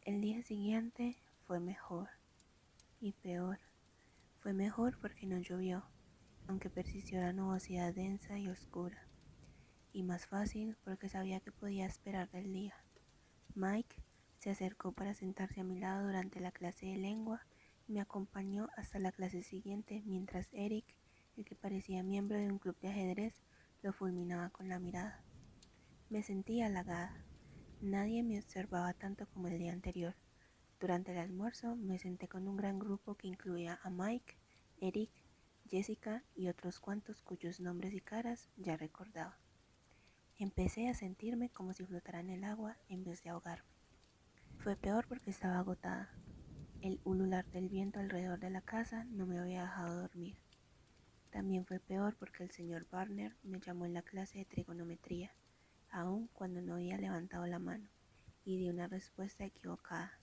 El día siguiente fue mejor y peor. Fue mejor porque no llovió, aunque persistió la nubosidad densa y oscura, y más fácil porque sabía que podía esperar del día. Mike se acercó para sentarse a mi lado durante la clase de lengua y me acompañó hasta la clase siguiente mientras Eric, el que parecía miembro de un club de ajedrez, lo fulminaba con la mirada. Me sentí halagada. Nadie me observaba tanto como el día anterior. Durante el almuerzo me senté con un gran grupo que incluía a Mike, Eric, Jessica y otros cuantos cuyos nombres y caras ya recordaba. Empecé a sentirme como si flotara en el agua en vez de ahogarme. Fue peor porque estaba agotada. El ulular del viento alrededor de la casa no me había dejado dormir. También fue peor porque el señor Barner me llamó en la clase de trigonometría, aun cuando no había levantado la mano, y di una respuesta equivocada.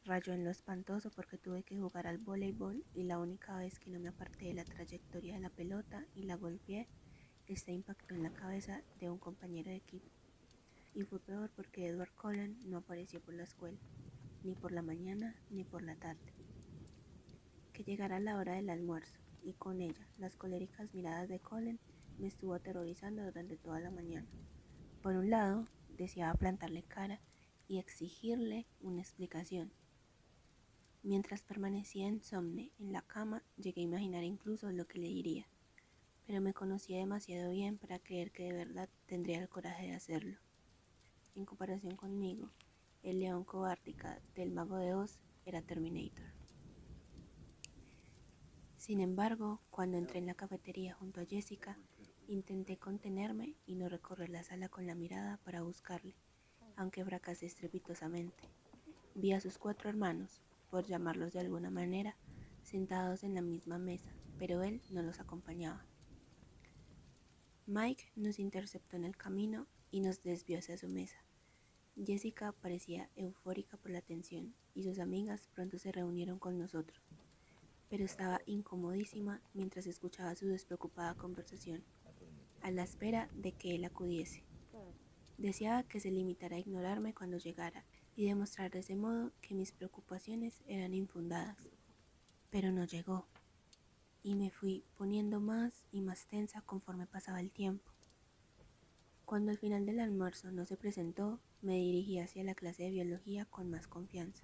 Rayó en lo espantoso porque tuve que jugar al voleibol y la única vez que no me aparté de la trayectoria de la pelota y la golpeé, esta impactó en la cabeza de un compañero de equipo. Y fue peor porque Edward Cullen no apareció por la escuela, ni por la mañana ni por la tarde. Que llegara la hora del almuerzo, y con ella las coléricas miradas de Cullen me estuvo aterrorizando durante toda la mañana. Por un lado, deseaba plantarle cara y exigirle una explicación. Mientras permanecía insomne en la cama, llegué a imaginar incluso lo que le diría, pero me conocía demasiado bien para creer que de verdad tendría el coraje de hacerlo. En comparación conmigo, el león cobardica del Mago de Oz era Terminator. Sin embargo, cuando entré en la cafetería junto a Jessica, intenté contenerme y no recorrer la sala con la mirada para buscarle, aunque fracasé estrepitosamente. Vi a sus 4 hermanos, por llamarlos de alguna manera, sentados en la misma mesa, pero él no los acompañaba. Mike nos interceptó en el camino y nos desvió hacia su mesa. Jessica parecía eufórica por la atención y sus amigas pronto se reunieron con nosotros, pero estaba incomodísima mientras escuchaba su despreocupada conversación, a la espera de que él acudiese. Deseaba que se limitara a ignorarme cuando llegara y demostrar de ese modo que mis preocupaciones eran infundadas. Pero no llegó, y me fui poniendo más y más tensa conforme pasaba el tiempo. Cuando al final del almuerzo no se presentó, me dirigí hacia la clase de biología con más confianza.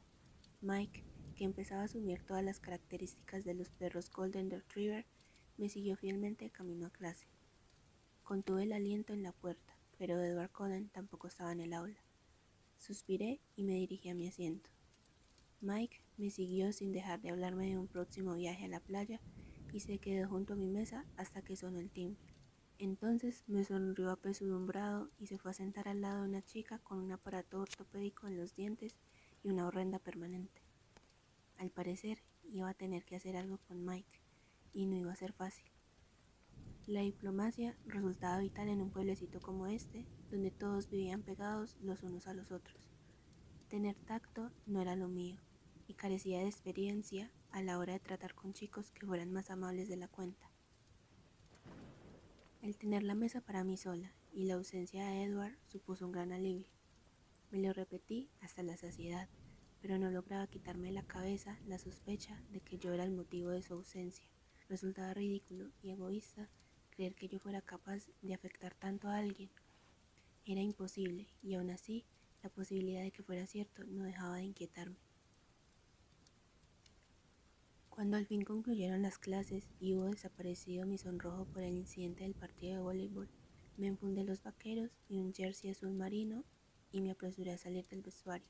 Mike, que empezaba a asumir todas las características de los perros Golden Retriever, me siguió fielmente camino a clase. Contuve el aliento en la puerta, pero Edward Cullen tampoco estaba en el aula. Suspiré y me dirigí a mi asiento. Mike me siguió sin dejar de hablarme de un próximo viaje a la playa y se quedó junto a mi mesa hasta que sonó el timbre. Entonces me sonrió apesadumbrado y se fue a sentar al lado de una chica con un aparato ortopédico en los dientes y una horrenda permanente. Al parecer iba a tener que hacer algo con Mike y no iba a ser fácil. La diplomacia resultaba vital en un pueblecito como este, donde todos vivían pegados los unos a los otros. Tener tacto no era lo mío, y carecía de experiencia a la hora de tratar con chicos que fueran más amables de la cuenta. El tener la mesa para mí sola y la ausencia de Edward supuso un gran alivio. Me lo repetí hasta la saciedad, pero no lograba quitarme de la cabeza la sospecha de que yo era el motivo de su ausencia. Resultaba ridículo y egoísta creer que yo fuera capaz de afectar tanto a alguien. Era imposible, y aún así, la posibilidad de que fuera cierto no dejaba de inquietarme. Cuando al fin concluyeron las clases y hubo desaparecido mi sonrojo por el incidente del partido de voleibol, me enfundé los vaqueros y un jersey azul marino y me apresuré a salir del vestuario,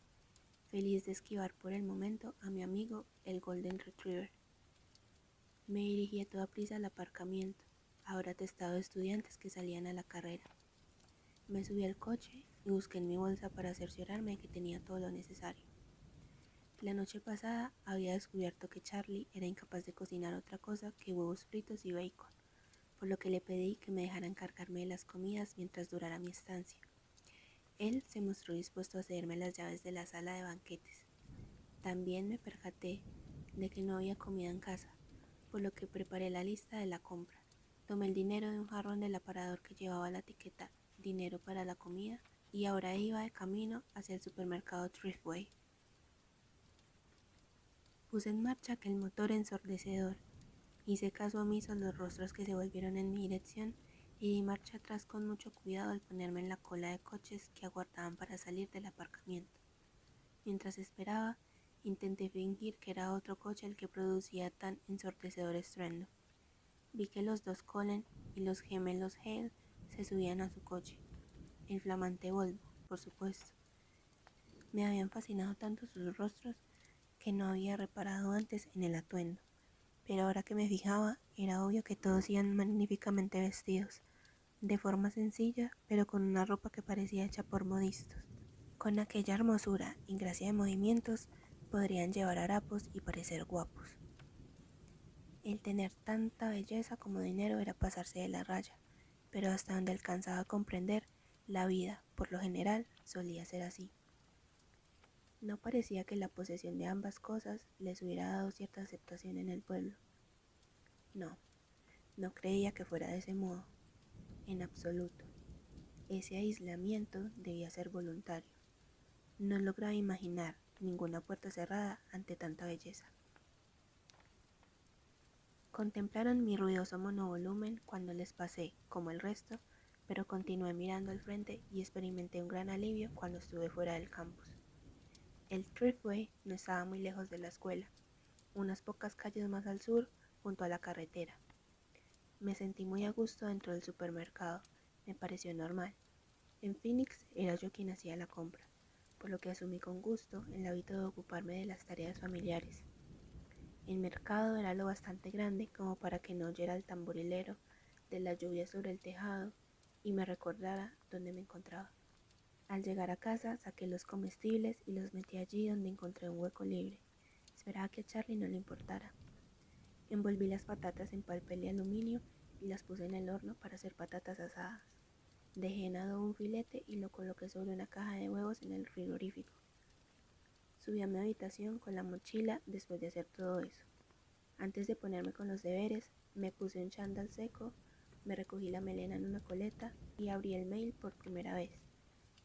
feliz de esquivar por el momento a mi amigo el Golden Retriever. Me dirigí a toda prisa al aparcamiento, ahora atestado de estudiantes que salían a la carrera. Me subí al coche y busqué en mi bolsa para cerciorarme de que tenía todo lo necesario. La noche pasada había descubierto que Charlie era incapaz de cocinar otra cosa que huevos fritos y bacon, por lo que le pedí que me dejara encargarme de las comidas mientras durara mi estancia. Él se mostró dispuesto a cederme las llaves de la sala de banquetes. También me percaté de que no había comida en casa, por lo que preparé la lista de la compra. Tomé el dinero de un jarrón del aparador que llevaba la etiqueta "dinero para la comida" y ahora iba de camino hacia el supermercado Thriftway. Puse en marcha aquel motor ensordecedor. Hice caso omiso a los rostros que se volvieron en mi dirección y di marcha atrás con mucho cuidado al ponerme en la cola de coches que aguardaban para salir del aparcamiento. Mientras esperaba, intenté fingir que era otro coche el que producía tan ensordecedor estruendo. Vi que los dos Cullen y los gemelos Hale se subían a su coche, el flamante Volvo, por supuesto. Me habían fascinado tanto sus rostros que no había reparado antes en el atuendo, pero ahora que me fijaba era obvio que todos iban magníficamente vestidos, de forma sencilla, pero con una ropa que parecía hecha por modistas. Con aquella hermosura y gracia de movimientos podrían llevar harapos y parecer guapos. El tener tanta belleza como dinero era pasarse de la raya, pero hasta donde alcanzaba a comprender, la vida, por lo general, solía ser así. No parecía que la posesión de ambas cosas les hubiera dado cierta aceptación en el pueblo. No, no creía que fuera de ese modo, en absoluto. Ese aislamiento debía ser voluntario. No lograba imaginar ninguna puerta cerrada ante tanta belleza. Contemplaron mi ruidoso monovolumen cuando les pasé, como el resto, pero continué mirando al frente y experimenté un gran alivio cuando estuve fuera del campus. El Thriftway no estaba muy lejos de la escuela, unas pocas calles más al sur, junto a la carretera. Me sentí muy a gusto dentro del supermercado, me pareció normal. En Phoenix era yo quien hacía la compra, por lo que asumí con gusto el hábito de ocuparme de las tareas familiares. El mercado era lo bastante grande como para que no oyera el tamborilero de la lluvia sobre el tejado y me recordara dónde me encontraba. Al llegar a casa saqué los comestibles y los metí allí donde encontré un hueco libre. Esperaba que a Charlie no le importara. Envolví las patatas en papel y aluminio y las puse en el horno para hacer patatas asadas. Dejé en adobo un filete y lo coloqué sobre una caja de huevos en el frigorífico. Subí a mi habitación con la mochila después de hacer todo eso. Antes de ponerme con los deberes, me puse un chándal seco, me recogí la melena en una coleta y abrí el mail por primera vez.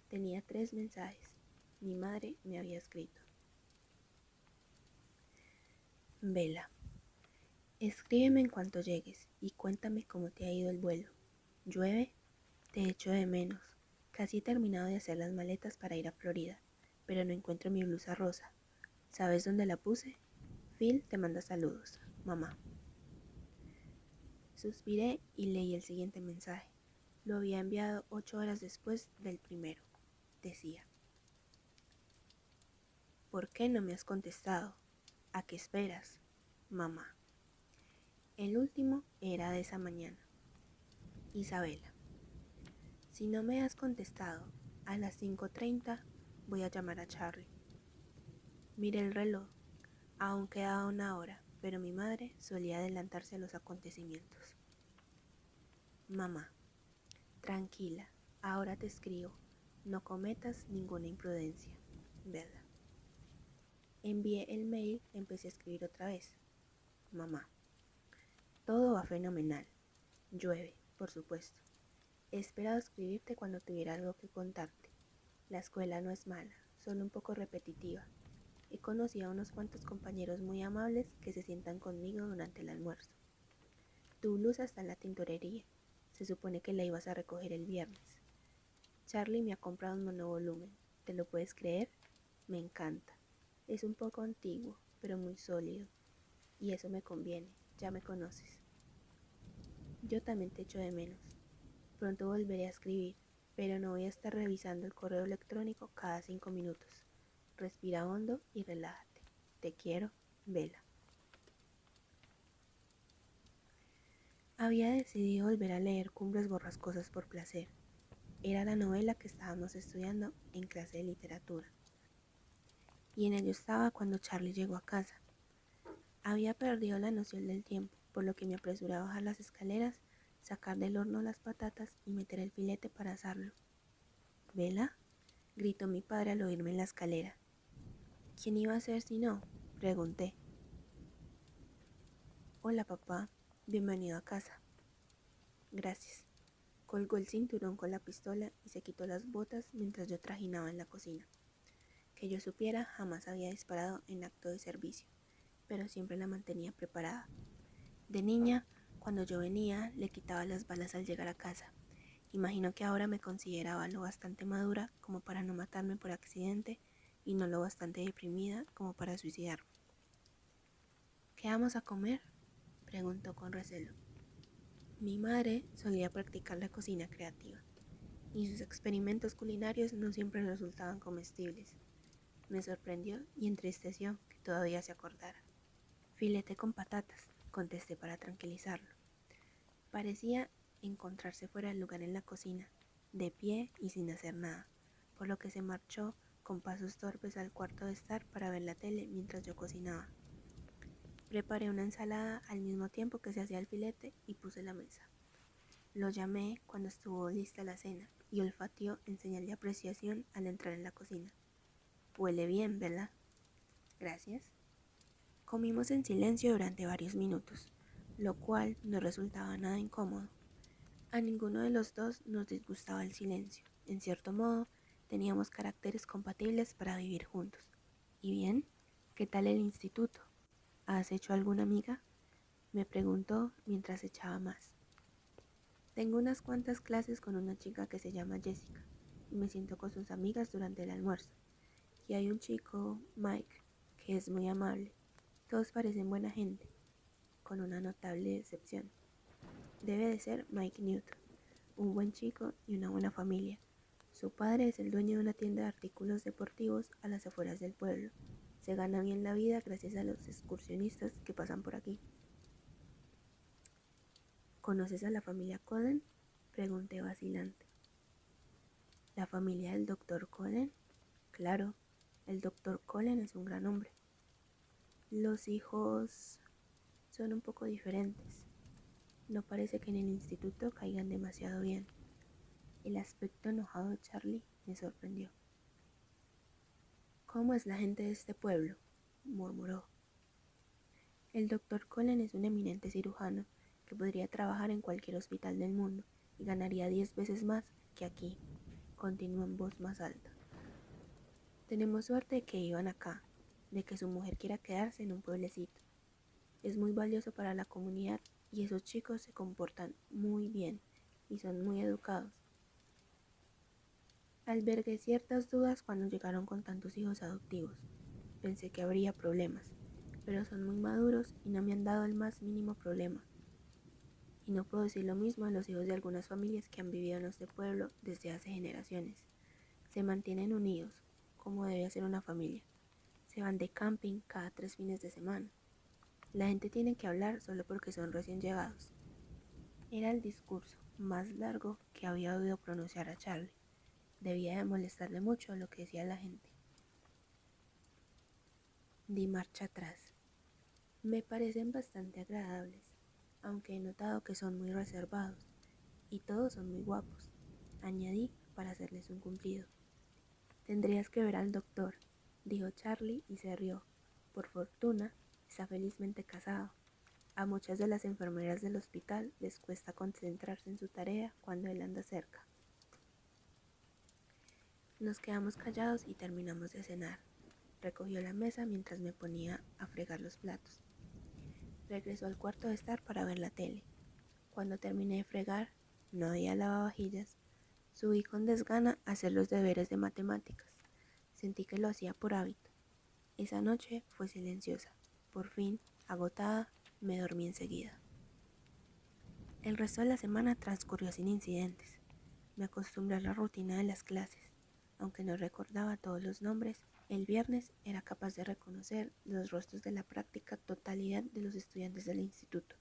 Tenía 3 mensajes. Mi madre me había escrito. Vela, escríbeme en cuanto llegues y cuéntame cómo te ha ido el vuelo. ¿Llueve? Te echo de menos. Casi he terminado de hacer las maletas para ir a Florida, pero no encuentro mi blusa rosa. ¿Sabes dónde la puse? Phil te manda saludos. Mamá. Suspiré y leí el siguiente mensaje. Lo había enviado 8 horas después del primero. Decía: ¿por qué no me has contestado? ¿A qué esperas? Mamá. El último era de esa mañana. Isabela. Si no me has contestado a las 5:30, voy a llamar a Charlie. Miré el reloj. Aún quedaba una hora, pero mi madre solía adelantarse a los acontecimientos. Mamá. Tranquila, ahora te escribo. No cometas ninguna imprudencia. Bella. Envié el mail, empecé a escribir otra vez. Mamá. Todo va fenomenal. Llueve, por supuesto. He esperado escribirte cuando tuviera algo que contarte. La escuela no es mala, solo un poco repetitiva. He conocido a unos cuantos compañeros muy amables que se sientan conmigo durante el almuerzo. Tu blusa está en la tintorería. Se supone que la ibas a recoger el viernes. Charlie me ha comprado un monovolumen. ¿Te lo puedes creer? Me encanta. Es un poco antiguo, pero muy sólido. Y eso me conviene, ya me conoces. Yo también te echo de menos. Pronto volveré a escribir, pero no voy a estar revisando el correo electrónico cada 5 minutos. Respira hondo y relájate. Te quiero, Vela. Había decidido volver a leer Cumbres Borrascosas por placer. Era la novela que estábamos estudiando en clase de literatura. Y en ello estaba cuando Charlie llegó a casa. Había perdido la noción del tiempo, por lo que me apresuré a bajar las escaleras, sacar del horno las patatas y meter el filete para asarlo. ¿Vela? Gritó mi padre al oírme en la escalera. ¿Quién iba a ser si no? Pregunté. Hola, papá. Bienvenido a casa. Gracias. Colgó el cinturón con la pistola y se quitó las botas mientras yo trajinaba en la cocina. Que yo supiera, jamás había disparado en acto de servicio, pero siempre la mantenía preparada. De niña, cuando yo venía, le quitaba las balas al llegar a casa. Imagino que ahora me consideraba lo bastante madura como para no matarme por accidente y no lo bastante deprimida como para suicidarme. ¿Qué vamos a comer?, preguntó con recelo. Mi madre solía practicar la cocina creativa, y sus experimentos culinarios no siempre resultaban comestibles. Me sorprendió y entristeció que todavía se acordara. Filete con patatas, contesté para tranquilizarlo. Parecía encontrarse fuera del lugar en la cocina, de pie y sin hacer nada, por lo que se marchó con pasos torpes al cuarto de estar para ver la tele mientras yo cocinaba. Preparé una ensalada al mismo tiempo que se hacía el filete y puse la mesa. Lo llamé cuando estuvo lista la cena y olfateó en señal de apreciación al entrar en la cocina. Huele bien, ¿verdad? Gracias. Comimos en silencio durante varios minutos, lo cual no resultaba nada incómodo. A ninguno de los dos nos disgustaba el silencio. En cierto modo, teníamos caracteres compatibles para vivir juntos. ¿Y bien? ¿Qué tal el instituto? ¿Has hecho alguna amiga?, me preguntó mientras echaba más. Tengo unas cuantas clases con una chica que se llama Jessica y me siento con sus amigas durante el almuerzo. Y hay un chico, Mike, que es muy amable. Todos parecen buena gente, con una notable excepción. Debe de ser Mike Newton, un buen chico y una buena familia. Su padre es el dueño de una tienda de artículos deportivos a las afueras del pueblo. Se gana bien la vida gracias a los excursionistas que pasan por aquí. ¿Conoces a la familia Cullen?, pregunté vacilante. ¿La familia del doctor Cullen? Claro, el doctor Cullen es un gran hombre. Los hijos son un poco diferentes. No parece que en el instituto caigan demasiado bien. El aspecto enojado de Charlie me sorprendió. ¿Cómo es la gente de este pueblo?, murmuró. El doctor Cullen es un eminente cirujano que podría trabajar en cualquier hospital del mundo y ganaría 10 veces más que aquí, continuó en voz más alta. Tenemos suerte de que iban acá, de que su mujer quiera quedarse en un pueblecito. Es muy valioso para la comunidad y esos chicos se comportan muy bien y son muy educados. Albergué ciertas dudas cuando llegaron con tantos hijos adoptivos. Pensé que habría problemas, pero son muy maduros y no me han dado el más mínimo problema. Y no puedo decir lo mismo de los hijos de algunas familias que han vivido en este pueblo desde hace generaciones. Se mantienen unidos, como debe ser una familia. Se van de camping cada 3 fines de semana. La gente tiene que hablar solo porque son recién llegados. Era el discurso más largo que había oído pronunciar a Charlie. Debía de molestarle mucho lo que decía la gente. Di marcha atrás. Me parecen bastante agradables, aunque he notado que son muy reservados, y todos son muy guapos, añadí para hacerles un cumplido. Tendrías que ver al doctor, dijo Charlie y se rió. Por fortuna, está felizmente casado. A muchas de las enfermeras del hospital les cuesta concentrarse en su tarea cuando él anda cerca. Nos quedamos callados y terminamos de cenar. Recogió la mesa mientras me ponía a fregar los platos. Regresó al cuarto de estar para ver la tele. Cuando terminé de fregar, no había lavavajillas. Subí con desgana a hacer los deberes de matemáticas. Sentí que lo hacía por hábito. Esa noche fue silenciosa. Por fin, agotada, me dormí enseguida. El resto de la semana transcurrió sin incidentes. Me acostumbré a la rutina de las clases. Aunque no recordaba todos los nombres, el viernes era capaz de reconocer los rostros de la práctica totalidad de los estudiantes del instituto.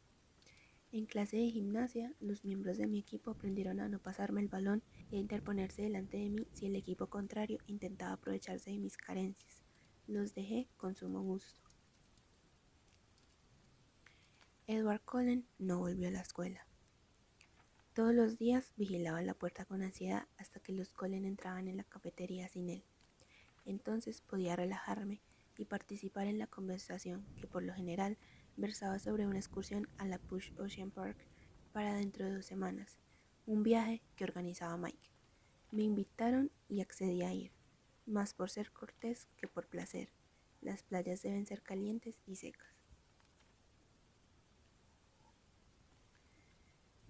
En clase de gimnasia, los miembros de mi equipo aprendieron a no pasarme el balón e a interponerse delante de mí si el equipo contrario intentaba aprovecharse de mis carencias. Los dejé con sumo gusto. Edward Cullen no volvió a la escuela. Todos los días vigilaba la puerta con ansiedad hasta que los Cullen entraban en la cafetería sin él. Entonces podía relajarme y participar en la conversación que por lo general versaba sobre una excursión a la Push Ocean Park para dentro de 2 semanas, un viaje que organizaba Mike. Me invitaron y accedí a ir, más por ser cortés que por placer. Las playas deben ser calientes y secas.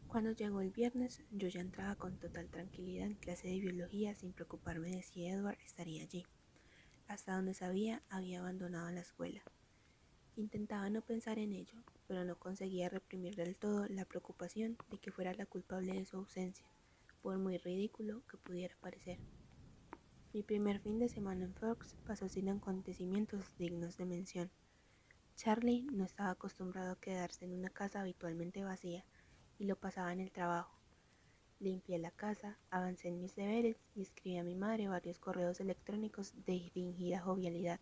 Cuando llegó el viernes, yo ya entraba con total tranquilidad en clase de biología sin preocuparme de si Edward estaría allí. Hasta donde sabía, había abandonado la escuela. Intentaba no pensar en ello, pero no conseguía reprimir del todo la preocupación de que fuera la culpable de su ausencia, por muy ridículo que pudiera parecer. Mi primer fin de semana en Forks pasó sin acontecimientos dignos de mención. Charlie no estaba acostumbrado a quedarse en una casa habitualmente vacía, y lo pasaba en el trabajo. Limpié la casa, avancé en mis deberes y escribí a mi madre varios correos electrónicos de fingida jovialidad.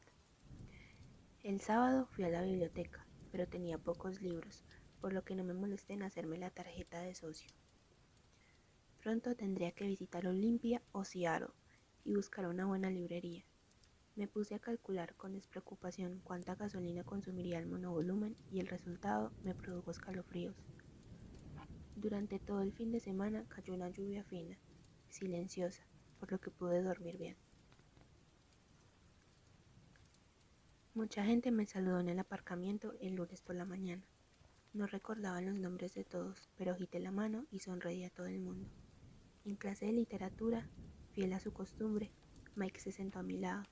El sábado fui a la biblioteca, pero tenía pocos libros, por lo que no me molesté en hacerme la tarjeta de socio. Pronto tendría que visitar Olympia o Seattle y buscar una buena librería. Me puse a calcular con despreocupación cuánta gasolina consumiría el monovolumen y el resultado me produjo escalofríos. Durante todo el fin de semana cayó una lluvia fina, silenciosa, por lo que pude dormir bien. Mucha gente me saludó en el aparcamiento el lunes por la mañana. No recordaba los nombres de todos, pero agité la mano y sonreí a todo el mundo. En clase de literatura, fiel a su costumbre, Mike se sentó a mi lado.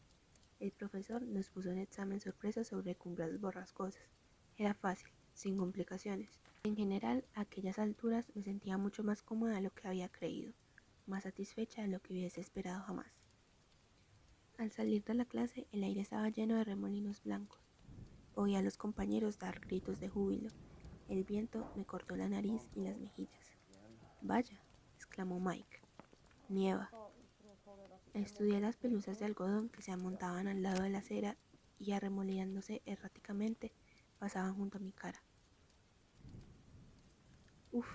El profesor nos puso un examen sorpresa sobre cumbres borrascosas. Era fácil, sin complicaciones. En general, a aquellas alturas me sentía mucho más cómoda de lo que había creído, más satisfecha de lo que hubiese esperado jamás. Al salir de la clase, el aire estaba lleno de remolinos blancos. Oí a los compañeros dar gritos de júbilo. El viento me cortó la nariz y las mejillas. «Vaya», exclamó Mike. «Nieva». Estudié las pelusas de algodón que se amontaban al lado de la acera y, arremolinándose erráticamente, pasaban junto a mi cara. «Uf,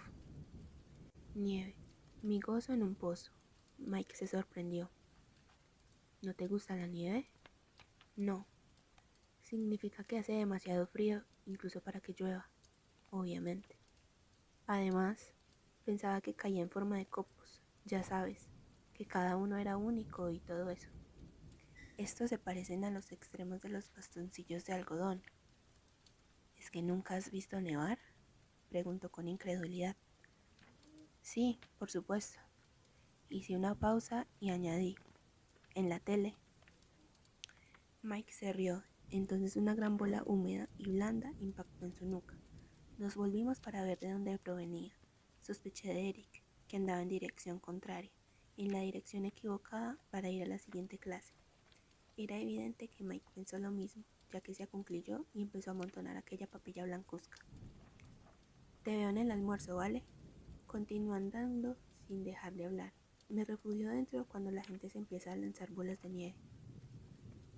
nieve». Mi gozo en un pozo. Mike se sorprendió. «¿No te gusta la nieve?» «No. Significa que hace demasiado frío, incluso para que llueva, obviamente. Además, pensaba que caía en forma de copos, ya sabes, que cada uno era único y todo eso. Estos se parecen a los extremos de los bastoncillos de algodón». «¿Es que nunca has visto nevar?», preguntó con incredulidad. «Sí, por supuesto». Hice una pausa y añadí: «En la tele». Mike se rió. Entonces una gran bola húmeda y blanda impactó en su nuca. Nos volvimos para ver de dónde provenía. Sospeché de Eric, que andaba en dirección contraria, en la dirección equivocada para ir a la siguiente clase. Era evidente que Mike pensó lo mismo, ya que se acuclilló y empezó a amontonar aquella papilla blancuzca. «Te veo en el almuerzo, ¿vale?», continuó andando sin dejar de hablar. Me refugió dentro cuando la gente se empieza a lanzar bolas de nieve.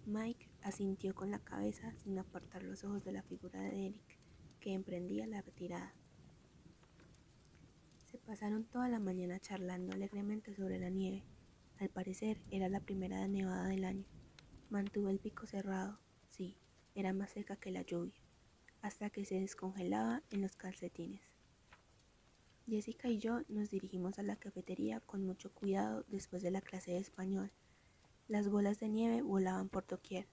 Mike asintió con la cabeza sin apartar los ojos de la figura de Eric, que emprendía la retirada. Se pasaron toda la mañana charlando alegremente sobre la nieve. Al parecer era la primera nevada del año. Mantuvo el pico cerrado, sí, era más seca que la lluvia, hasta que se descongelaba en los calcetines. Jessica y yo nos dirigimos a la cafetería con mucho cuidado después de la clase de español. Las bolas de nieve volaban por doquier.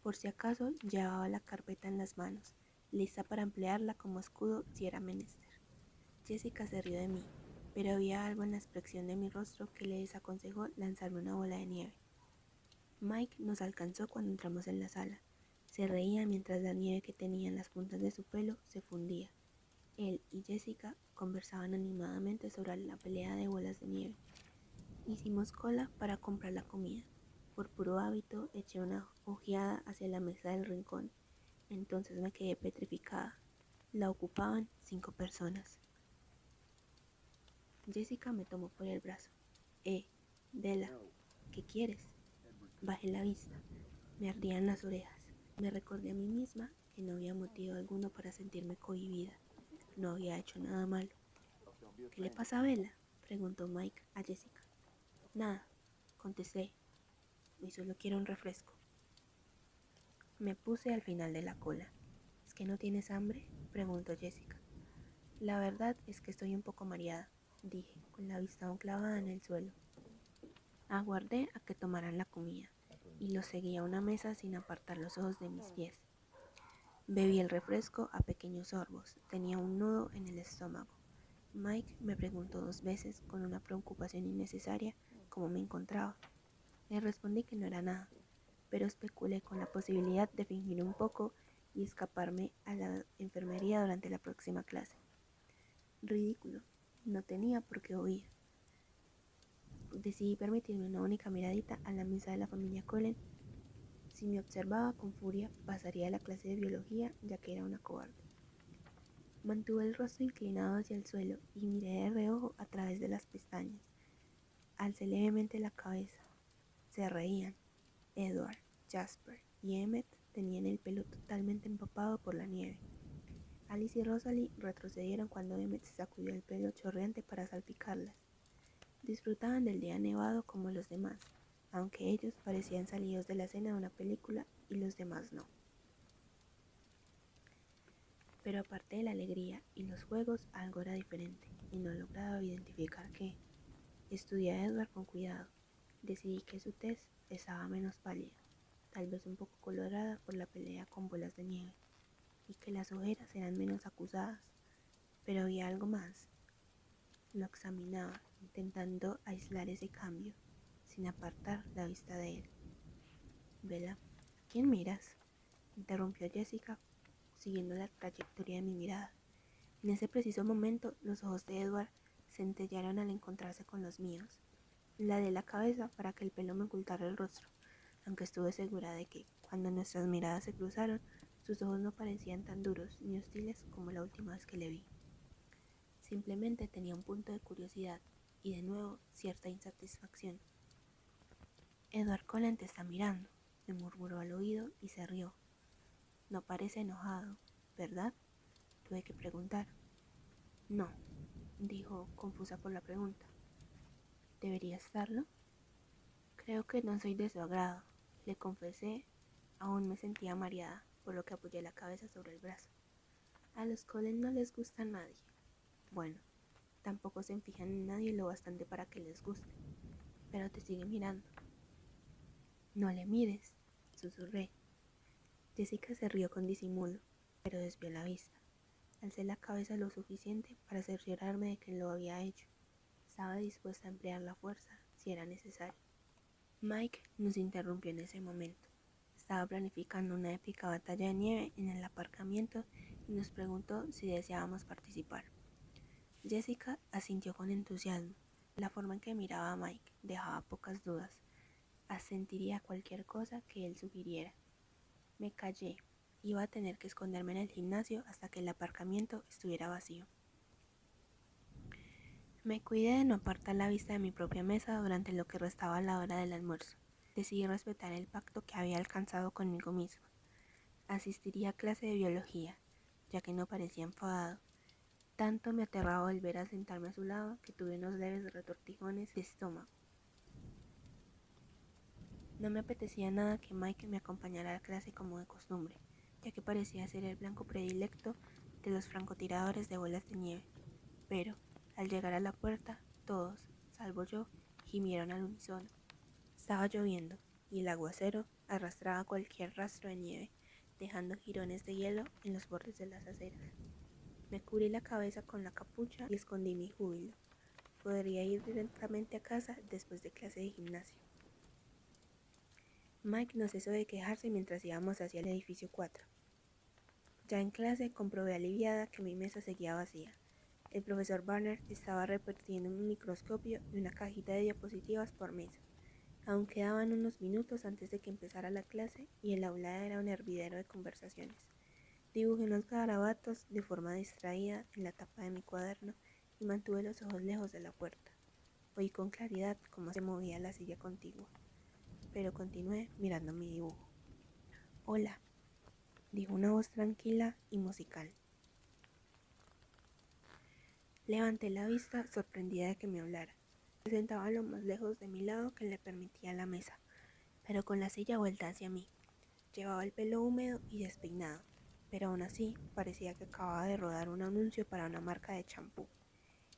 Por si acaso llevaba la carpeta en las manos, lista para emplearla como escudo si era menester. Jessica se rió de mí, pero había algo en la expresión de mi rostro que le desaconsejó lanzarme una bola de nieve. Mike nos alcanzó cuando entramos en la sala. Se reía mientras la nieve que tenía en las puntas de su pelo se fundía. Él y Jessica conversaban animadamente sobre la pelea de bolas de nieve. Hicimos cola para comprar la comida. Por puro hábito eché una ojeada hacia la mesa del rincón. Entonces me quedé petrificada. La ocupaban 5 personas. Jessica me tomó por el brazo. Della, ¿qué quieres? Bajé la vista. Me ardían las orejas. Me recordé a mí misma que no había motivo alguno para sentirme cohibida. No había hecho nada malo. ¿Qué le pasa a Bella?, preguntó Mike a Jessica. Nada, contesté. Hoy solo quiero un refresco. Me puse al final de la cola. ¿Es que no tienes hambre?, preguntó Jessica. La verdad es que estoy un poco mareada, dije, con la vista aún clavada en el suelo. Aguardé a que tomaran la comida y los seguí a una mesa sin apartar los ojos de mis pies. Bebí el refresco a pequeños sorbos. Tenía un nudo en el estómago. Mike me preguntó 2 veces con una preocupación innecesaria cómo me encontraba. Le respondí que no era nada, pero especulé con la posibilidad de fingir un poco y escaparme a la enfermería durante la próxima clase. Ridículo, no tenía por qué huir. Decidí permitirme una única miradita a la mesa de la familia Cullen. Si me observaba con furia, pasaría la clase de biología, ya que era una cobarde. Mantuve el rostro inclinado hacia el suelo y miré de reojo a través de las pestañas. Alcé levemente la cabeza. Se reían. Edward, Jasper y Emmett tenían el pelo totalmente empapado por la nieve. Alice y Rosalie retrocedieron cuando Emmett se sacudió el pelo chorreante para salpicarlas. Disfrutaban del día nevado como los demás, aunque ellos parecían salidos de la escena de una película y los demás no. Pero aparte de la alegría y los juegos, algo era diferente, y no lograba identificar qué. Estudié a Edward con cuidado. Decidí que su tez estaba menos pálida, tal vez un poco colorada por la pelea con bolas de nieve, y que las ojeras eran menos acusadas. Pero había algo más. Lo examinaba, intentando aislar ese cambio, sin apartar la vista de él. «Bella, ¿a quién miras?», interrumpió Jessica, siguiendo la trayectoria de mi mirada. En ese preciso momento, los ojos de Edward centellaron al encontrarse con los míos. Ladeé la cabeza para que el pelo me ocultara el rostro, aunque estuve segura de que, cuando nuestras miradas se cruzaron, sus ojos no parecían tan duros ni hostiles como la última vez que le vi. Simplemente tenía un punto de curiosidad y, de nuevo, cierta insatisfacción. «Edward Cullen te está mirando», me murmuró al oído y se rió. «No parece enojado, ¿verdad?», tuve que preguntar. «No», dijo, confusa por la pregunta. «¿Debería estarlo?». «Creo que no soy de su agrado», le confesé. Aún me sentía mareada, por lo que apoyé la cabeza sobre el brazo. «A los Cullen no les gusta a nadie». «Bueno, tampoco se fijan en nadie lo bastante para que les guste, pero te sigue mirando». «No le mires», susurré. Jessica se rió con disimulo, pero desvió la vista. Alcé la cabeza lo suficiente para cerciorarme de que lo había hecho. Estaba dispuesta a emplear la fuerza si era necesario. Mike nos interrumpió en ese momento. Estaba planificando una épica batalla de nieve en el aparcamiento y nos preguntó si deseábamos participar. Jessica asintió con entusiasmo. La forma en que miraba a Mike dejaba pocas dudas. Asentiría a cualquier cosa que él sugiriera. Me callé. Iba a tener que esconderme en el gimnasio hasta que el aparcamiento estuviera vacío. Me cuidé de no apartar la vista de mi propia mesa durante lo que restaba la hora del almuerzo. Decidí respetar el pacto que había alcanzado conmigo misma. Asistiría a clase de biología, ya que no parecía enfadado. Tanto me aterraba volver a sentarme a su lado que tuve unos leves retortijones de estómago. No me apetecía nada que Mike me acompañara a la clase como de costumbre, ya que parecía ser el blanco predilecto de los francotiradores de bolas de nieve. Pero, al llegar a la puerta, todos, salvo yo, gimieron al unísono. Estaba lloviendo, y el aguacero arrastraba cualquier rastro de nieve, dejando jirones de hielo en los bordes de las aceras. Me cubrí la cabeza con la capucha y escondí mi júbilo. Podría ir directamente a casa después de clase de gimnasio. Mike no cesó de quejarse mientras íbamos hacia el edificio 4. Ya en clase comprobé aliviada que mi mesa seguía vacía. El profesor Barner estaba repartiendo un microscopio y una cajita de diapositivas por mesa. Aún quedaban unos minutos antes de que empezara la clase y el aula era un hervidero de conversaciones. Dibujé unos garabatos de forma distraída en la tapa de mi cuaderno y mantuve los ojos lejos de la puerta. Oí con claridad cómo se movía la silla contigua, pero continué mirando mi dibujo. «Hola», dijo una voz tranquila y musical. Levanté la vista, sorprendida de que me hablara. Se sentaba lo más lejos de mi lado que le permitía la mesa, pero con la silla vuelta hacia mí. Llevaba el pelo húmedo y despeinado, pero aún así parecía que acababa de rodar un anuncio para una marca de champú.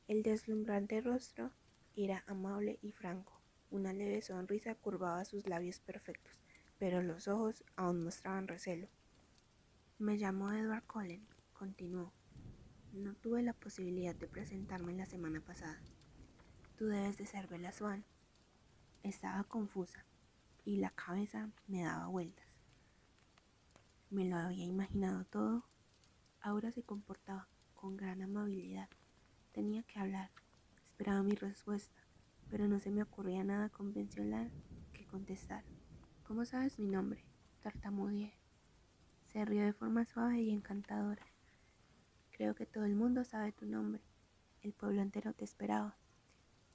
El deslumbrante rostro era amable y franco. Una leve sonrisa curvaba sus labios perfectos, pero los ojos aún mostraban recelo. «Me llamo Edward Cullen», continuó. No tuve la posibilidad de presentarme la semana pasada. Tú debes de ser Bella Swan. Estaba confusa y la cabeza me daba vueltas. Me lo había imaginado todo. Aura se comportaba con gran amabilidad. Tenía que hablar. Esperaba mi respuesta, pero no se me ocurría nada convencional que contestar. ¿Cómo sabes mi nombre?, tartamudeé. Se rió de forma suave y encantadora. Creo que todo el mundo sabe tu nombre. El pueblo entero te esperaba.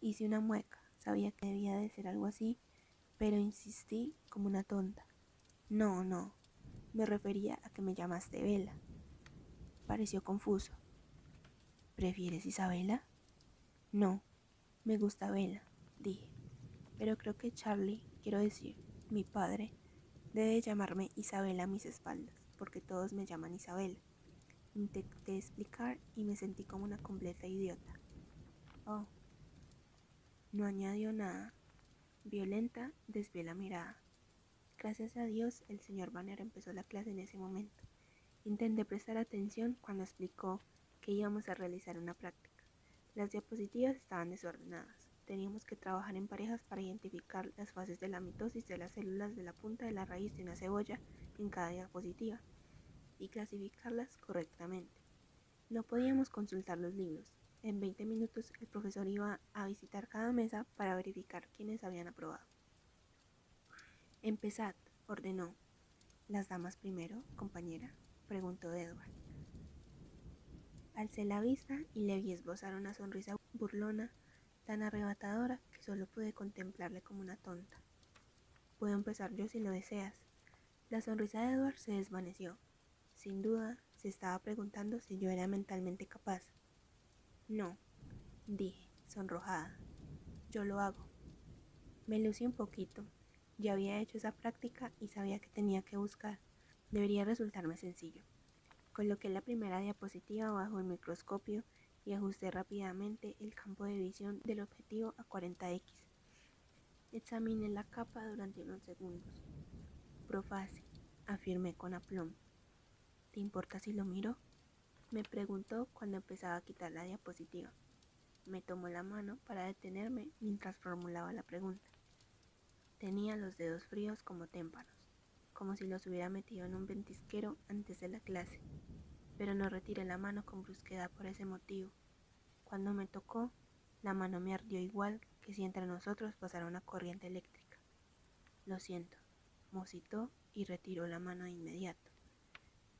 Hice una mueca. Sabía que debía de ser algo así, pero insistí como una tonta. No, me refería a que me llamaste Vela. Pareció confuso. ¿Prefieres Isabela? No, me gusta Vela, dije. Pero creo que Charlie, quiero decir, mi padre, debe llamarme Isabela a mis espaldas, porque todos me llaman Isabela. Intenté explicar y me sentí como una completa idiota. Oh, no añadió nada. Violenta, desvié la mirada. Gracias a Dios, el señor Banner empezó la clase en ese momento. Intenté prestar atención cuando explicó que íbamos a realizar una práctica. Las diapositivas estaban desordenadas. Teníamos que trabajar en parejas para identificar las fases de la mitosis de las células de la punta de la raíz de una cebolla en cada diapositiva y clasificarlas correctamente. No podíamos consultar los libros. En 20 minutos el profesor iba a visitar cada mesa para verificar quiénes habían aprobado. Empezad, ordenó. ¿Las damas primero, compañera?, preguntó Edward. Alcé la vista y le vi esbozar una sonrisa burlona tan arrebatadora que solo pude contemplarle como una tonta. Puedo empezar yo si lo deseas. La sonrisa de Edward se desvaneció. Sin duda, se estaba preguntando si yo era mentalmente capaz. No, dije, sonrojada. Yo lo hago. Me lucí un poquito. Ya había hecho esa práctica y sabía que tenía que buscar. Debería resultarme sencillo. Coloqué la primera diapositiva bajo el microscopio y ajusté rápidamente el campo de visión del objetivo a 40x. Examiné la capa durante unos segundos. Profase, afirmé con aplomo. ¿Te importa si lo miro?, me preguntó cuando empezaba a quitar la diapositiva. Me tomó la mano para detenerme mientras formulaba la pregunta. Tenía los dedos fríos como témpanos, como si los hubiera metido en un ventisquero antes de la clase, pero no retiré la mano con brusquedad por ese motivo. Cuando me tocó, la mano me ardió igual que si entre nosotros pasara una corriente eléctrica. Lo siento, musitó y retiró la mano de inmediato.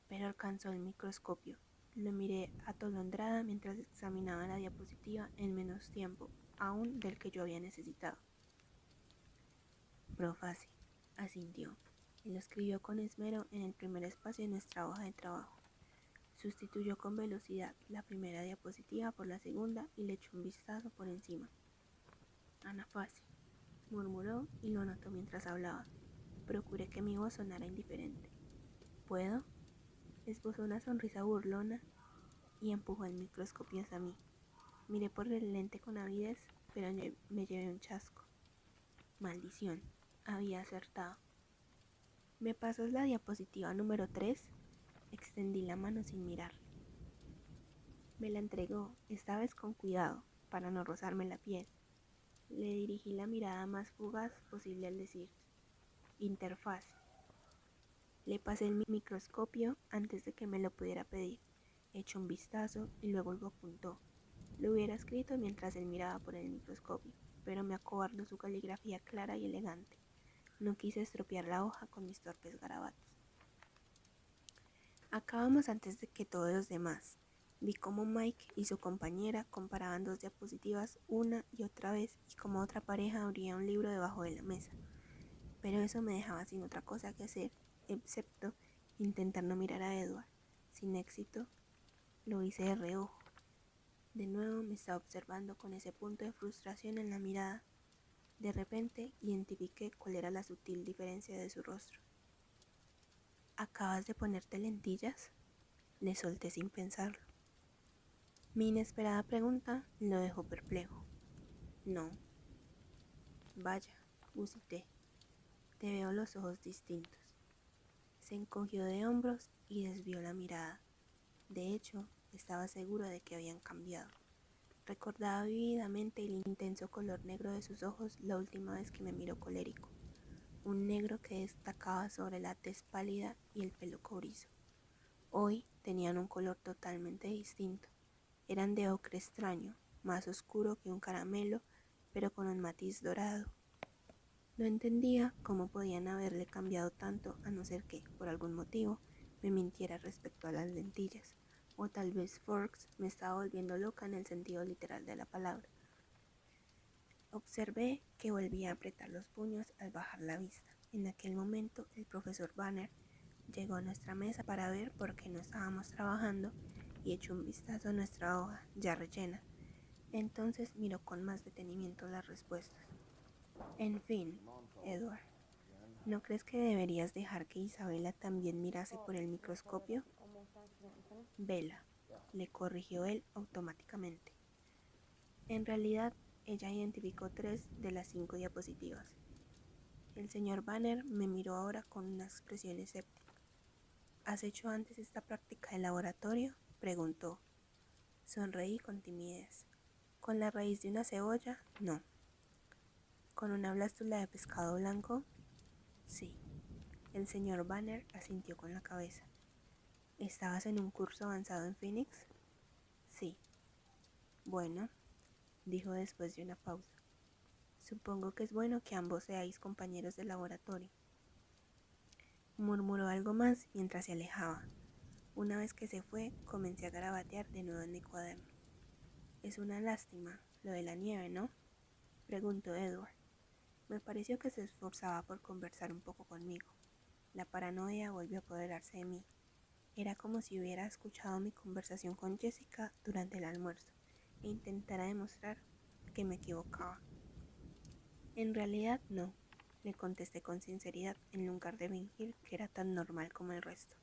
Pero alcanzó el microscopio. Lo miré atolondrada mientras examinaba la diapositiva en menos tiempo aún del que yo había necesitado. Profase, asintió, y lo escribió con esmero en el primer espacio de nuestra hoja de trabajo. Sustituyó con velocidad la primera diapositiva por la segunda y le echó un vistazo por encima. Anafase, murmuró y lo anotó mientras hablaba. Procuré que mi voz sonara indiferente. ¿Puedo? Esbozó una sonrisa burlona y empujó el microscopio hacia mí. Miré por el lente con avidez, pero me llevé un chasco. Maldición, había acertado. ¿Me pasas la diapositiva número 3? Extendí la mano sin mirarle. Me la entregó, esta vez con cuidado, para no rozarme la piel. Le dirigí la mirada más fugaz posible al decir: interfaz. Le pasé el microscopio antes de que me lo pudiera pedir. Echó un vistazo y luego lo apuntó. Lo hubiera escrito mientras él miraba por el microscopio, pero me acobardó su caligrafía clara y elegante. No quise estropear la hoja con mis torpes garabatos. Acabamos antes de que todos los demás. Vi cómo Mike y su compañera comparaban dos diapositivas una y otra vez y cómo otra pareja abría un libro debajo de la mesa. Pero eso me dejaba sin otra cosa que hacer, excepto intentar no mirar a Edward. Sin éxito, lo hice de reojo. De nuevo me estaba observando con ese punto de frustración en la mirada. De repente identifiqué cuál era la sutil diferencia de su rostro. ¿Acabas de ponerte lentillas?, le solté sin pensarlo. Mi inesperada pregunta lo dejó perplejo. No. Vaya, musité. Te veo los ojos distintos. Se encogió de hombros y desvió la mirada. De hecho, estaba seguro de que habían cambiado. Recordaba vívidamente el intenso color negro de sus ojos la última vez que me miró colérico, un negro que destacaba sobre la tez pálida y el pelo cobrizo. Hoy tenían un color totalmente distinto. Eran de ocre extraño, más oscuro que un caramelo, pero con un matiz dorado. No entendía cómo podían haberle cambiado tanto, a no ser que, por algún motivo, me mintiera respecto a las lentillas, o tal vez Forks me estaba volviendo loca en el sentido literal de la palabra. Observé que volvía a apretar los puños al bajar la vista. En aquel momento el profesor Banner llegó a nuestra mesa para ver por qué no estábamos trabajando y echó un vistazo a nuestra hoja, ya rellena. Entonces miró con más detenimiento las respuestas. En fin, Edward, ¿no crees que deberías dejar que Isabela también mirase por el microscopio? Vela, le corrigió él automáticamente. En realidad, ella identificó 3 de las 5 diapositivas. El señor Banner me miró ahora con una expresión escéptica. ¿Has hecho antes esta práctica de laboratorio?, preguntó. Sonreí con timidez. ¿Con la raíz de una cebolla? No. ¿Con una blástula de pescado blanco? Sí. El señor Banner asintió con la cabeza. ¿Estabas en un curso avanzado en Phoenix? Sí. Bueno, dijo después de una pausa. Supongo que es bueno que ambos seáis compañeros de laboratorio. Murmuró algo más mientras se alejaba. Una vez que se fue, comencé a garabatear de nuevo en mi cuaderno. Es una lástima lo de la nieve, ¿no?, preguntó Edward. Me pareció que se esforzaba por conversar un poco conmigo. La paranoia volvió a apoderarse de mí. Era como si hubiera escuchado mi conversación con Jessica durante el almuerzo e intentara demostrar que me equivocaba. En realidad no, le contesté con sinceridad en lugar de fingir que era tan normal como el resto.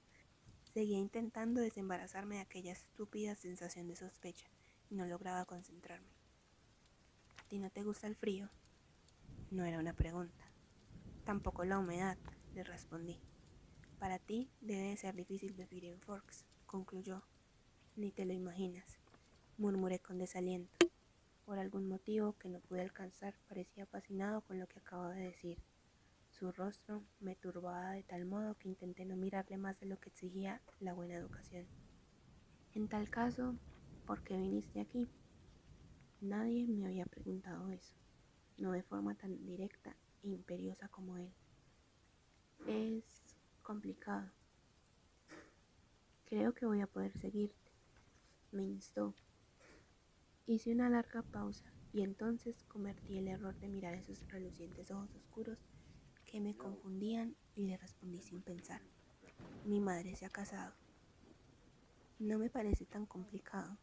Seguía intentando desembarazarme de aquella estúpida sensación de sospecha y no lograba concentrarme. ¿A ti no te gusta el frío? No era una pregunta. Tampoco la humedad, le respondí. Para ti debe de ser difícil vivir en Forks, concluyó. Ni te lo imaginas, murmuré con desaliento. Por algún motivo que no pude alcanzar, parecía fascinado con lo que acababa de decir. Su rostro me turbaba de tal modo que intenté no mirarle más de lo que exigía la buena educación. En tal caso, ¿por qué viniste aquí? Nadie me había preguntado eso, no de forma tan directa e imperiosa como él. Es complicado. Creo que voy a poder seguirte, me instó. Hice una larga pausa y entonces cometí el error de mirar esos relucientes ojos oscuros que me confundían y le respondí sin pensar. Mi madre se ha casado. No me parece tan complicado,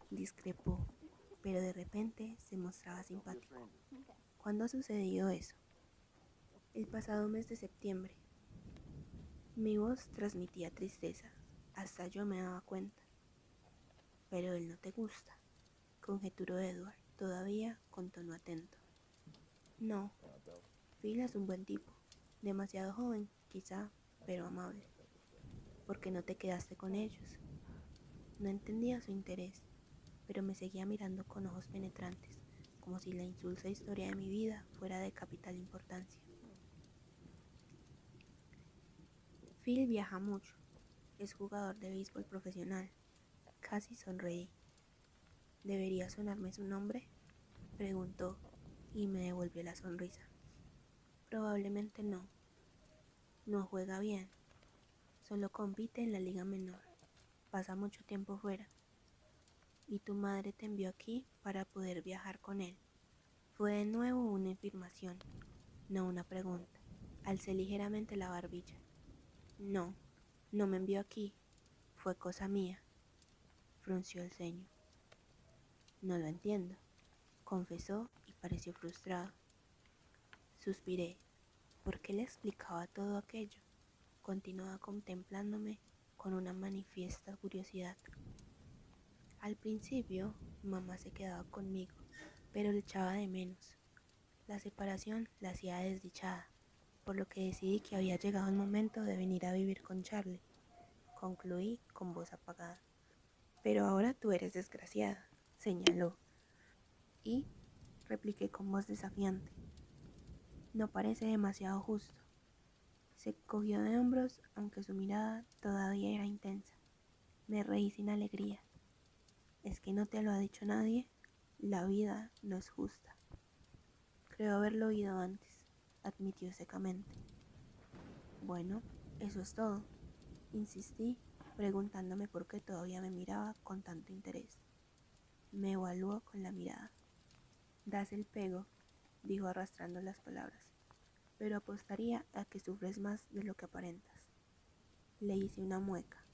discrepó, pero de repente se mostraba simpático. ¿Cuándo ha sucedido eso? El pasado mes de septiembre. Mi voz transmitía tristeza, hasta yo me daba cuenta. Pero él no te gusta, conjeturó Edward, todavía con tono atento. No, Phil es un buen tipo, demasiado joven, quizá, pero amable. ¿Por qué no te quedaste con ellos? No entendía su interés, pero me seguía mirando con ojos penetrantes, como si la insulsa historia de mi vida fuera de capital importancia. Phil viaja mucho, es jugador de béisbol profesional. Casi sonreí. ¿Debería sonarme su nombre?, preguntó y me devolvió la sonrisa. Probablemente no. No juega bien. Solo compite en la liga menor. Pasa mucho tiempo fuera. Y tu madre te envió aquí para poder viajar con él. Fue de nuevo una afirmación, no una pregunta. Alcé ligeramente la barbilla. No, no me envió aquí. Fue cosa mía. Frunció el ceño. No lo entiendo, confesó y pareció frustrado. Suspiré. ¿Por qué le explicaba todo aquello? Continuaba contemplándome con una manifiesta curiosidad. Al principio, mamá se quedaba conmigo, pero le echaba de menos. La separación la hacía desdichada, por lo que decidí que había llegado el momento de venir a vivir con Charlie. Concluí con voz apagada. Pero ahora tú eres desgraciada, señaló, y repliqué con voz desafiante. No parece demasiado justo. Se cogió de hombros, aunque su mirada todavía era intensa. Me reí sin alegría. ¿Es que no te lo ha dicho nadie? La vida no es justa. Creo haberlo oído antes, admitió secamente. Bueno, eso es todo, insistí, preguntándome por qué todavía me miraba con tanto interés. Me evaluó con la mirada. Das el pego, dijo arrastrando las palabras, pero apostaría a que sufres más de lo que aparentas. Le hice una mueca.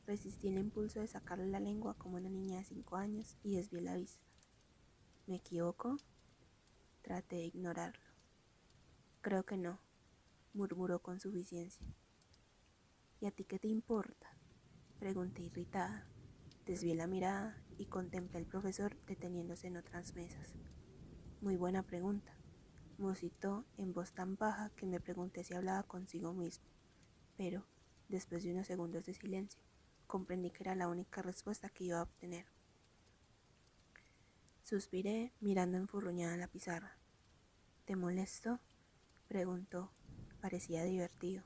Resistí el impulso de sacarle la lengua como una niña de 5 años y desvié la vista. ¿Me equivoco? Traté de ignorarlo. Creo que no, murmuró con suficiencia. ¿Y a ti qué te importa? Pregunté irritada. Desvié la mirada y contemplé al profesor deteniéndose en otras mesas. Muy buena pregunta, musitó en voz tan baja que me pregunté si hablaba consigo mismo. Pero, después de unos segundos de silencio, comprendí que era la única respuesta que iba a obtener. Suspiré mirando enfurruñada la pizarra. ¿Te molesto? Preguntó. Parecía divertido.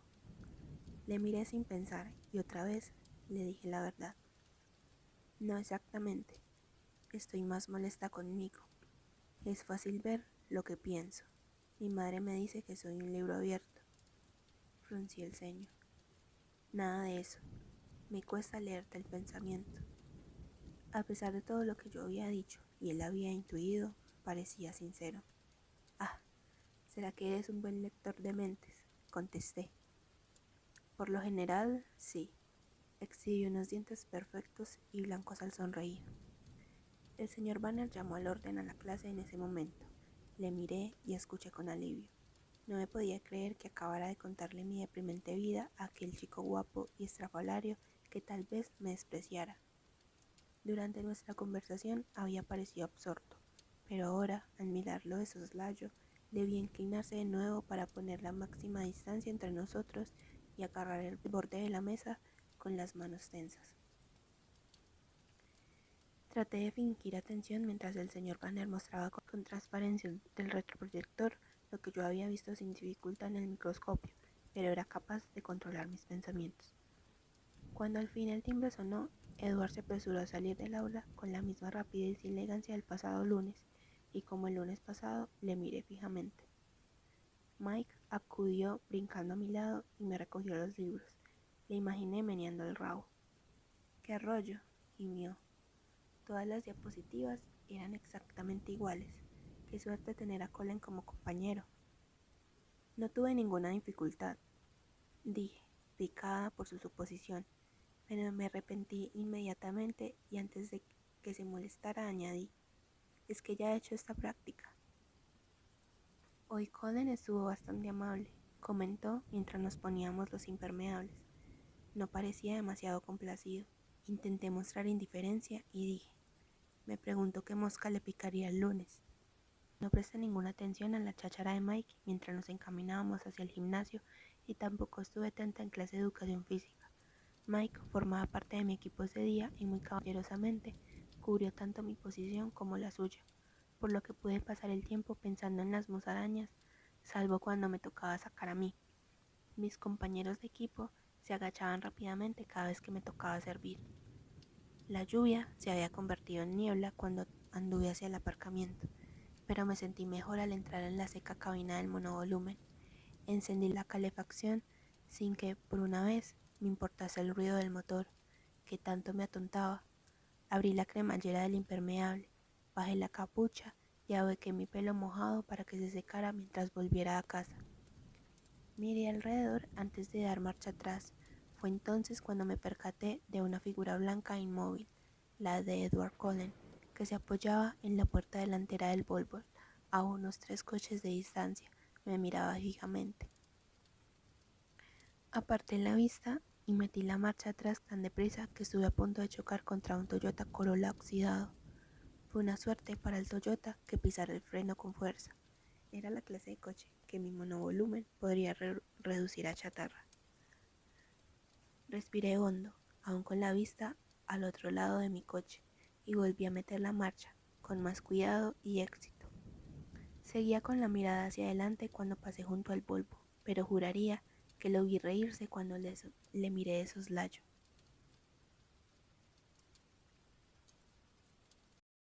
Le miré sin pensar y otra vez le dije la verdad. No exactamente. Estoy más molesta conmigo. Es fácil ver lo que pienso. Mi madre me dice que soy un libro abierto. Fruncí el ceño. Nada de eso. Me cuesta leerte el pensamiento. A pesar de todo lo que yo había dicho y él había intuido, parecía sincero. Ah, ¿será que eres un buen lector de mentes? Contesté. Por lo general, sí. Exhibió unos dientes perfectos y blancos al sonreír. El señor Banner llamó al orden a la clase en ese momento. Le miré y escuché con alivio. No me podía creer que acabara de contarle mi deprimente vida a aquel chico guapo y estrafalario que tal vez me despreciara. Durante nuestra conversación había parecido absorto, pero ahora, al mirarlo de soslayo, le vi inclinarse de nuevo para poner la máxima distancia entre nosotros y agarrar el borde de la mesa con las manos tensas. Traté de fingir atención mientras el señor Banner mostraba con transparencia del retroproyector lo que yo había visto sin dificultad en el microscopio, pero era capaz de controlar mis pensamientos. Cuando al fin el timbre sonó, Edward se apresuró a salir del aula con la misma rapidez y elegancia del pasado lunes, y como el lunes pasado, le miré fijamente. Mike acudió brincando a mi lado y me recogió los libros. Le imaginé meneando el rabo. ¡Qué rollo!, gimió. Todas las diapositivas eran exactamente iguales. Qué suerte tener a Colin como compañero. No tuve ninguna dificultad, dije, picada por su suposición, pero me arrepentí inmediatamente y antes de que se molestara añadí, es que ya he hecho esta práctica. Hoy Colin estuvo bastante amable, comentó mientras nos poníamos los impermeables. No parecía demasiado complacido. Intenté mostrar indiferencia y dije, me pregunto qué mosca le picaría el lunes. No presté ninguna atención a la cháchara de Mike mientras nos encaminábamos hacia el gimnasio y tampoco estuve atenta en clase de educación física. Mike formaba parte de mi equipo ese día y muy caballerosamente cubrió tanto mi posición como la suya, por lo que pude pasar el tiempo pensando en las musarañas, salvo cuando me tocaba sacar a mí. Mis compañeros de equipo se agachaban rápidamente cada vez que me tocaba servir. La lluvia se había convertido en niebla cuando anduve hacia el aparcamiento, pero me sentí mejor al entrar en la seca cabina del monovolumen. Encendí la calefacción sin que, por una vez, me importase el ruido del motor, que tanto me atontaba. Abrí la cremallera del impermeable, bajé la capucha y ahuequé mi pelo mojado para que se secara mientras volviera a casa. Miré alrededor antes de dar marcha atrás. Fue entonces cuando me percaté de una figura blanca e inmóvil, la de Edward Cullen, que se apoyaba en la puerta delantera del Volvo, a unos 3 coches de distancia. Me miraba fijamente. Aparté la vista y metí la marcha atrás tan deprisa que estuve a punto de chocar contra un Toyota Corolla oxidado. Fue una suerte para el Toyota que pisara el freno con fuerza. Era la clase de coche que mi monovolumen podría reducir a chatarra. Respiré hondo, aún con la vista al otro lado de mi coche y volví a meter la marcha, con más cuidado y éxito. Seguía con la mirada hacia adelante cuando pasé junto al Volvo, pero juraría que lo vi reírse cuando le miré de soslayo.